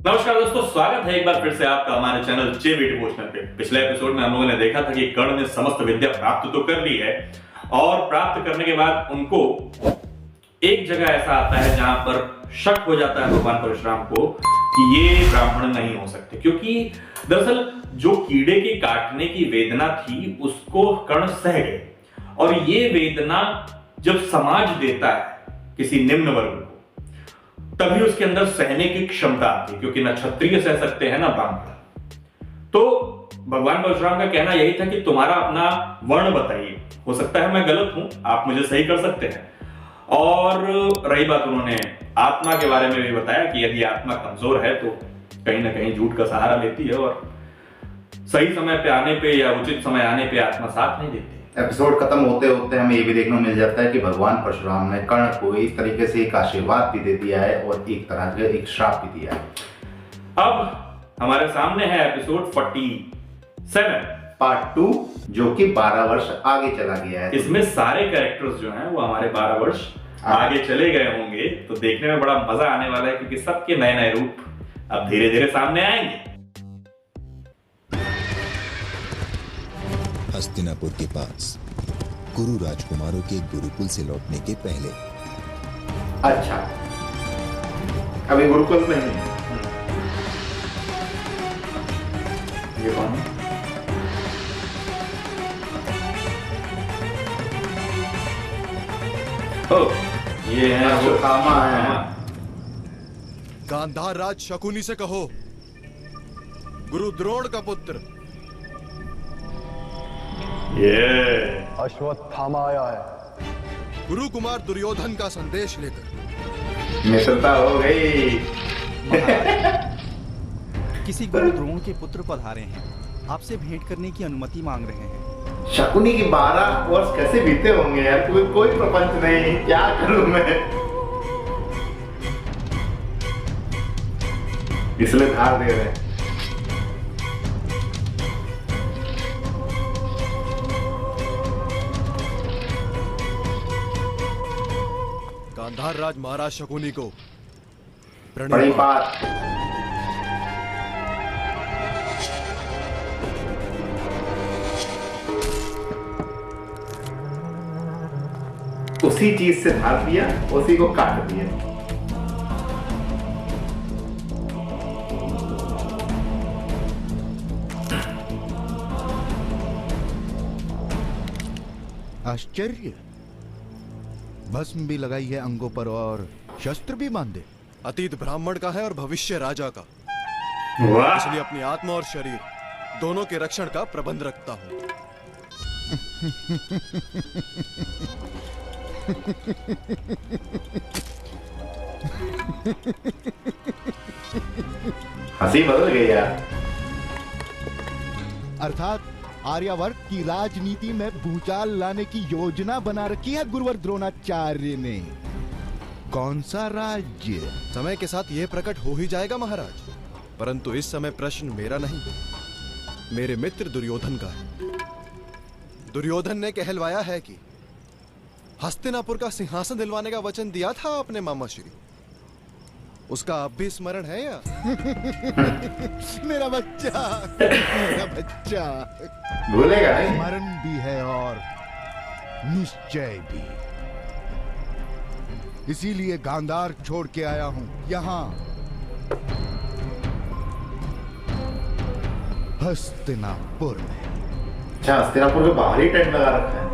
नमस्कार दोस्तों, स्वागत है एक बार फिर से आपका हमारे चैनल जेबी डिवोशनल पे। पिछले एपिसोड में हम लोगों ने देखा था कि कर्ण ने समस्त विद्या प्राप्त तो कर ली है और प्राप्त करने के बाद उनको एक जगह ऐसा आता है जहां पर शक हो जाता है भगवान परशुराम को कि ये ब्राह्मण नहीं हो सकते, क्योंकि दरअसल जो कीड़े के काटने की वेदना थी उसको कर्ण सह गए और ये वेदना जब समाज देता है किसी निम्न वर्ग को तभी उसके अंदर सहने की क्षमता आती है, क्योंकि ना क्षत्रिय सह सकते हैं ना ब्राह्मण। तो भगवान परशुराम का कहना यही था कि तुम्हारा अपना वर्ण बताइए, हो सकता है मैं गलत हूं, आप मुझे सही कर सकते हैं। और रही बात, उन्होंने आत्मा के बारे में भी बताया कि यदि आत्मा कमजोर है तो कहीं ना कहीं झूठ का सहारा लेती है और सही समय पे आने पे या उचित समय आने पे आत्मा साथ नहीं देती। एपिसोड खत्म होते होते हमें ये भी देखने को मिल जाता है कि भगवान परशुराम ने कर्ण को इस तरीके से एक आशीर्वाद भी दे दिया है और एक तरह का एक श्राप भी दिया है। अब हमारे सामने है एपिसोड 47 पार्ट 2, जो कि 12 वर्ष आगे चला गया है। इसमें सारे कैरेक्टर्स जो हैं वो हमारे 12 वर्ष आगे चले गए होंगे, तो देखने में बड़ा मजा आने वाला है क्योंकि सबके नए नए रूप अब धीरे धीरे सामने आएंगे। हस्तिनापुर के पास कुरु राजकुमारों के गुरुकुल से लौटने के पहले। अच्छा, अभी गुरुकुल में ही ये कौन है? ओह, ये है वो अश्वत्थामा है। गांधार राज शकुनी से कहो, गुरु द्रोण का पुत्र। ये अश्वत्थामा आया है। गुरु कुमार दुर्योधन का संदेश लेकर। मित्रता हो गई। किसी गुरु द्रोण के पुत्र पधारे हैं, आपसे भेंट करने की अनुमति मांग रहे हैं। शकुनी की 12 वर्ष कैसे बीते होंगे यार, कोई प्रपंच नहीं, क्या करूं मैं। इसलिए धार दे रहे हैं। गांधार राज महाराज शकुनी को प्रणिपात। उसी चीज से धार दिया, उसी को काट दिया। आश्चर्य, भस्म भी लगाई है अंगों पर और शस्त्र भी बांधे। अतीत ब्राह्मण का है और भविष्य राजा का, वाह, इसलिए अपनी आत्मा और शरीर दोनों के रक्षण का प्रबंध रखता हूं। हंसी बदल गई यार। अर्थात आर्यावर्त की राजनीति में भूचाल लाने की योजना बना रखी है गुरुवर द्रोणाचार्य ने। कौन सा राज्य? समय के साथ यह प्रकट हो ही जाएगा महाराज, परंतु इस समय प्रश्न मेरा नहीं, मेरे मित्र दुर्योधन का है। दुर्योधन ने कहलवाया है कि हस्तिनापुर का सिंहासन दिलवाने का वचन दिया था अपने मामा श्री, उसका अब भी स्मरण है या? मेरा बच्चा, मेरा बच्चा भूलेगा नहीं। स्मरण भी है और निश्चय भी। इसीलिए गांधार छोड़ के आया हूं यहां हस्तिनापुर में। अच्छा, हस्तिनापुर के बाहर ही टेंट लगा रखा है।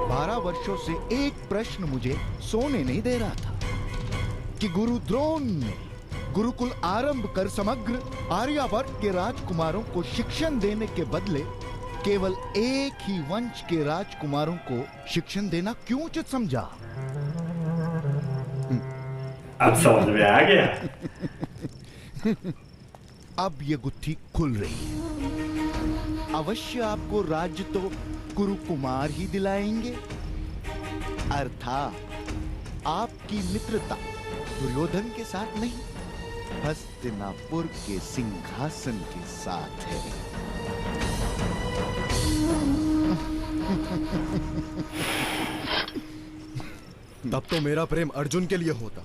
12 वर्षों से एक प्रश्न मुझे सोने नहीं दे रहा था कि गुरु द्रोण ने गुरुकुल आरंभ कर समग्र आर्यावर्त के राजकुमारों को शिक्षण देने के बदले केवल एक ही वंश के राजकुमारों को शिक्षण देना क्यों उचित समझा। अब समझ में आ गया। अब ये गुत्थी खुल रही है। अवश्य आपको राज्य तो गुरु कुमार ही दिलाएंगे, अर्थात आपकी मित्रता दुर्योधन के साथ नहीं, हस्तिनापुर के सिंहासन के साथ है। तब तो मेरा प्रेम अर्जुन के लिए होता।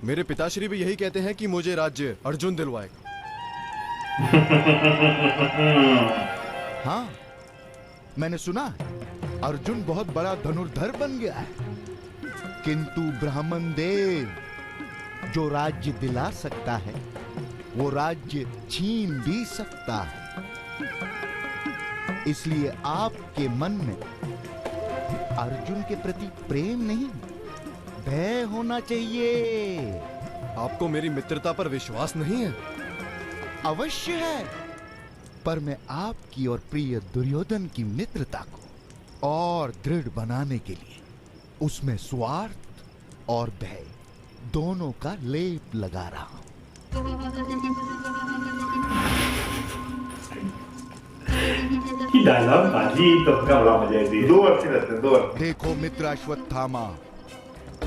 मेरे पिताश्री भी यही कहते हैं कि मुझे राज्य अर्जुन दिलवाएगा। हाँ, मैंने सुना है अर्जुन बहुत बड़ा धनुर्धर बन गया है, किंतु ब्राह्मण देव जो राज्य दिला सकता है वो राज्य छीन भी सकता है। इसलिए आपके मन में अर्जुन के प्रति प्रेम नहीं, भय होना चाहिए। आपको मेरी मित्रता पर विश्वास नहीं है? अवश्य है, पर मैं आपकी और प्रिय दुर्योधन की मित्रता को और दृढ़ बनाने के लिए उसमें स्वार्थ और भय दोनों का लेप लगा रहा हूं। डायलॉग बाजी तो बड़ा मजा है। दो अच्छे रहते हैं, दो अच्छे। देखो मित्र अश्वत्थामा,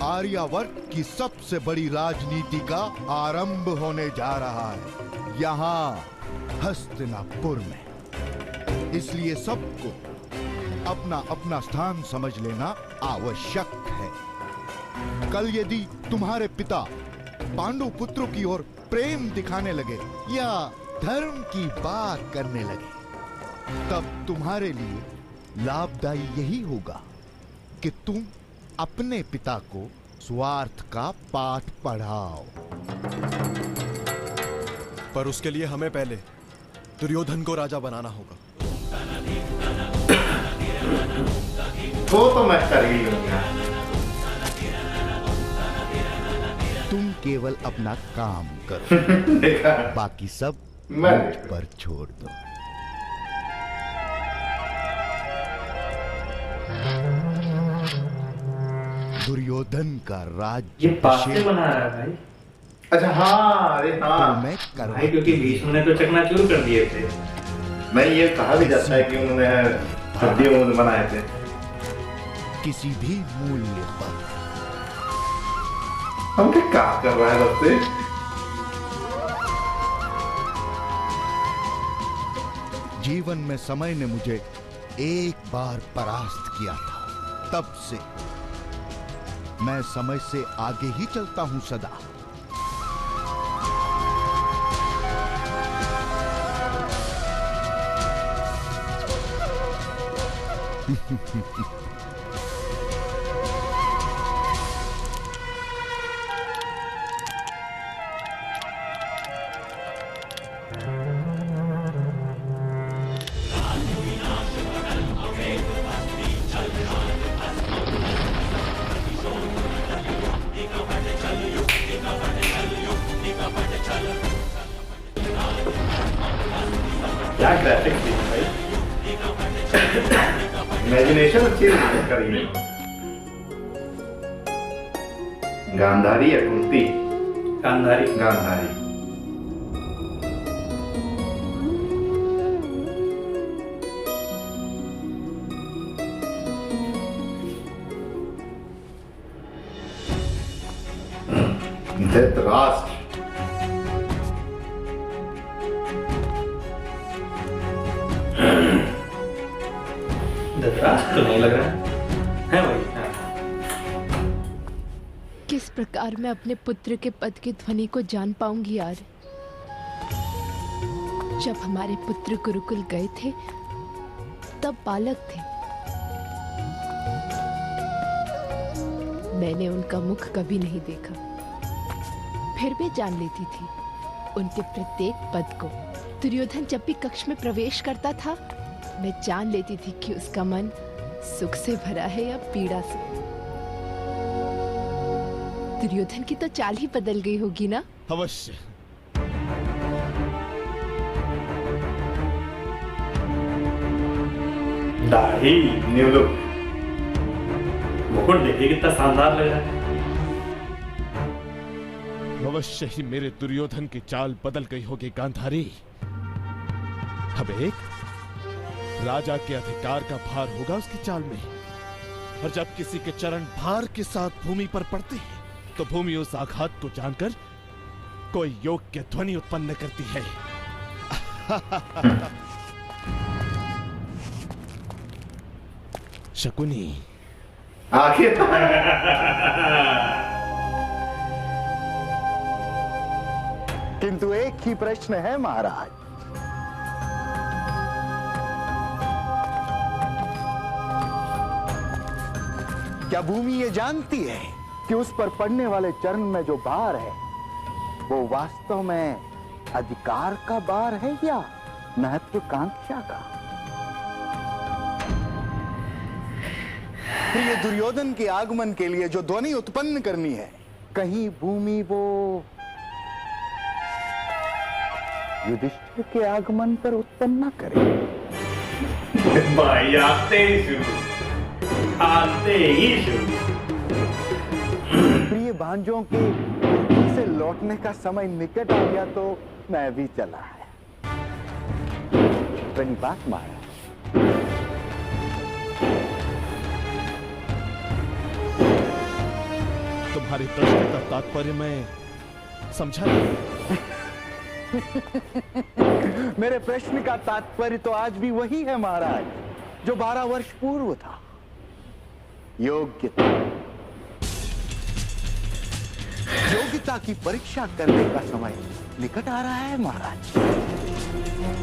आर्यावर्त की सबसे बड़ी राजनीति का आरंभ होने जा रहा है यहाँ हस्तिनापुर में। इसलिए सबको अपना अपना स्थान समझ लेना आवश्यक है। कल यदि तुम्हारे पिता पांडु पुत्रों की ओर प्रेम दिखाने लगे या धर्म की बात करने लगे, तब तुम्हारे लिए लाभदायी यही होगा कि तुम अपने पिता को स्वार्थ का पाठ पढ़ाओ। पर उसके लिए हमें पहले दुर्योधन को राजा बनाना होगा। वो तो मैं कर ही लूंगा। तुम केवल अपना काम करो, देखा बाकी सब मैं मुझ पर छोड़ दो। दुर्योधन का राज्य ये पासे बना रहा है भाई। अच्छा, हाँ, अरे तो हाँ, मैं करवा भाई क्योंकि भीष्म ने तो चकनाचूर कर दिए थे। नहीं, ये कहा भी जाता है कि उन्होंने हड्डियों में बनाए थे। किसी भी मूल्य पर। हम क्या कर रहा है बच्चे? जीवन में समय ने मुझे एक बार परास्त किया था, तब से मैं समय से आगे ही चलता हूं सदा। क्या ग्राफिक्स थी भाई। इमेजिनेशन अच्छी करी है। गांधारी या कुंती? गांधारी। गांधारी। धृतराष्ट्र। धृतराष्ट्र तो नहीं लग रहा है भाई। हाँ। किस प्रकार मैं अपने पुत्र के पद की ध्वनि को जान पाऊंगी यार। जब हमारे पुत्र गुरुकुल गए थे तब बालक थे। मैंने उनका मुख कभी नहीं देखा, फिर भी जान लेती थी उनके प्रत्येक पद को। दुर्योधन जब भी कक्ष में प्रवेश करता था मैं जान लेती थी कि उसका मन सुख से भरा है या पीड़ा से। दुर्योधन की तो चाल ही बदल गई होगी ना? अवश्य। दाढ़ी, न्यू लुक। मुकुट देखिए कितना शानदार लग रहा है। अवश्य ही मेरे दुर्योधन की चाल बदल गई होगी गांधारी। अब एक राजा के अधिकार का भार होगा उसकी चाल में, और जब किसी के चरण भार के साथ भूमि पर पड़ते हैं तो भूमि उस आघात को जानकर कोई योग की ध्वनि उत्पन्न करती है। शकुनी, आखिर किंतु एक ही प्रश्न है महाराज। क्या भूमि ये जानती है कि उस पर पड़ने वाले चरण में जो भार है वो वास्तव में अधिकार का भार है या महत्वाकांक्षा का? प्रिय दुर्योधन के आगमन के लिए जो ध्वनि उत्पन्न करनी है, कहीं भूमि वो युधिष्ठिर के आगमन पर उत्पन्न न करे। भाई आते ही शुरू। प्रिय भांजों के युद्ध से लौटने का समय निकट आ गया तो मैं भी चला है। प्रणिपात महाराज। तुम्हारे प्रश्न का तात्पर्य मैं समझा नहीं। मेरे प्रश्न का तात्पर्य तो आज भी वही है महाराज, जो 12 वर्ष पूर्व था। योग्यता की परीक्षा करने का समय निकट आ रहा है महाराज।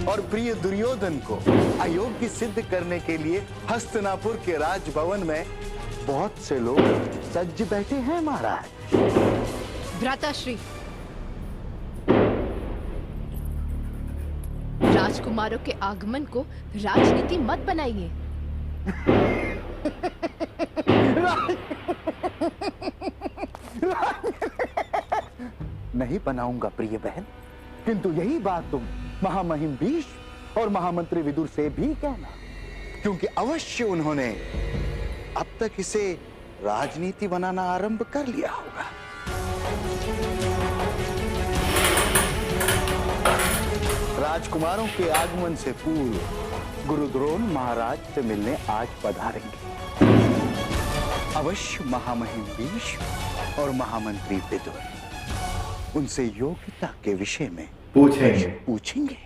और प्रिय दुर्योधन को अयोग्य सिद्ध करने के लिए हस्तिनापुर के राजभवन में बहुत से लोग सज्ज बैठे हैं महाराज। भ्राताश्री, राजकुमारों के आगमन को राजनीति मत बनाइए। नहीं बनाऊंगा प्रिय बहन, किंतु यही बात तुम महामहिम भीष्म और महामंत्री विदुर से भी कहना, क्योंकि अवश्य उन्होंने अब तक इसे राजनीति बनाना आरंभ कर लिया होगा। राजकुमारों के आगमन से पूर्व गुरु द्रोण महाराज से मिलने आज पधारेंगे। अवश्य महामहिम भीष्म और महामंत्री विदुर उनसे योग्यता के विषय में पूछेंगे।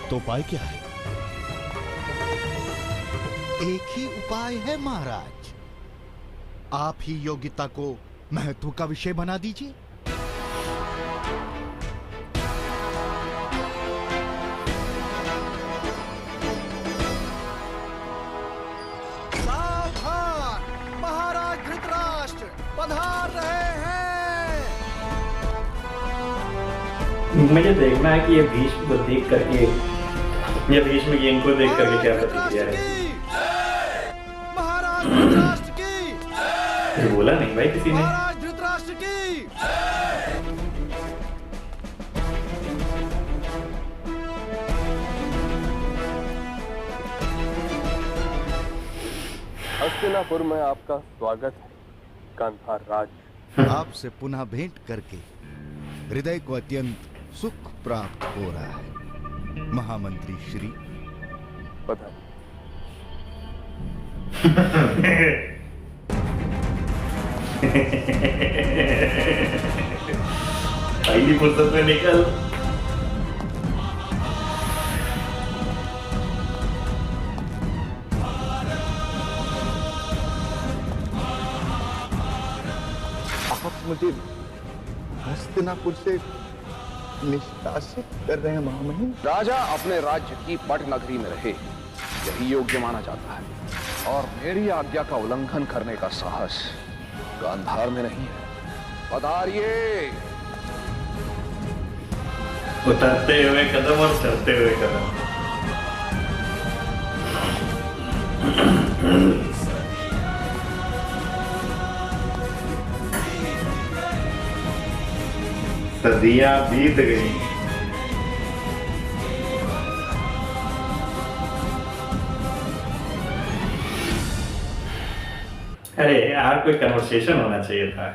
तो उपाय क्या है? एक ही उपाय है महाराज, आप ही योग्यता को महत्व का विषय बना दीजिए। सावधान, महाराज धृतराष्ट्र पधार रहे हैं। मुझे देखना है कि ये भीष्म को देख करके या भीष्म की इनको देख करके क्या प्रतिक्रिया है। महाराज धृतराष्ट्र की। बोला नहीं भाई किसी ने। महाराज धृतराष्ट्र की। हस्तिनापुर में आपका स्वागत है गांधार राज। आपसे पुनः भेंट करके हृदय को अत्यंत सुख प्राप्त हो रहा है महामंत्री श्री। बधाई। पहली फुर्सत में निकल। आप मुझे हस्तिनापुर से निष्कासित कर रहे हैं महामहिम। राजा अपने राज्य की पट नगरी में रहे, यही योग्य माना जाता है, और मेरी आज्ञा का उल्लंघन करने का साहस गांधार में नहीं है। पधारिए। उतरते हुए कदम और चलते हुए कदम। सदियां बीत गई। अरे यार, कोई कन्वर्सेशन होना चाहिए था।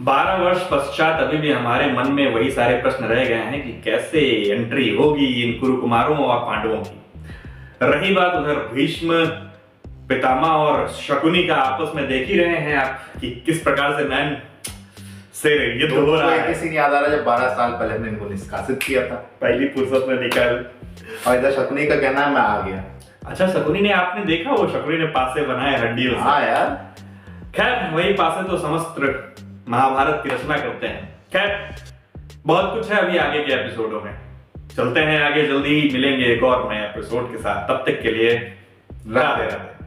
12 वर्ष पश्चात अभी भी हमारे मन में वही सारे प्रश्न रह गए हैं कि कैसे एंट्री होगी इन कुरुकुमारों और पांडवों की। रही बात उधर भीष्म पितामह और शकुनी का, आपस में देख ही रहे हैं आप कि किस प्रकार से मैन सही रही, ये तो हो रहा है। किसी याद आ रहा है जब 12 साल पहले हमने इनको निष्कासित किया था, पहली फुर्सत में निकाल। और इधर शकुनी का कहना है मैं आ गया। अच्छा, शकुनी ने, आपने देखा वो शकुनी ने पासे बनाए हड्डियों से? हाँ यार, खैर वही पासे तो समस्त महाभारत की रचना करते हैं। खैर बहुत कुछ है अभी आगे के एपिसोडों में, चलते हैं आगे, जल्दी ही मिलेंगे एक और नए एपिसोड के साथ। तब तक के लिए राधे राधे।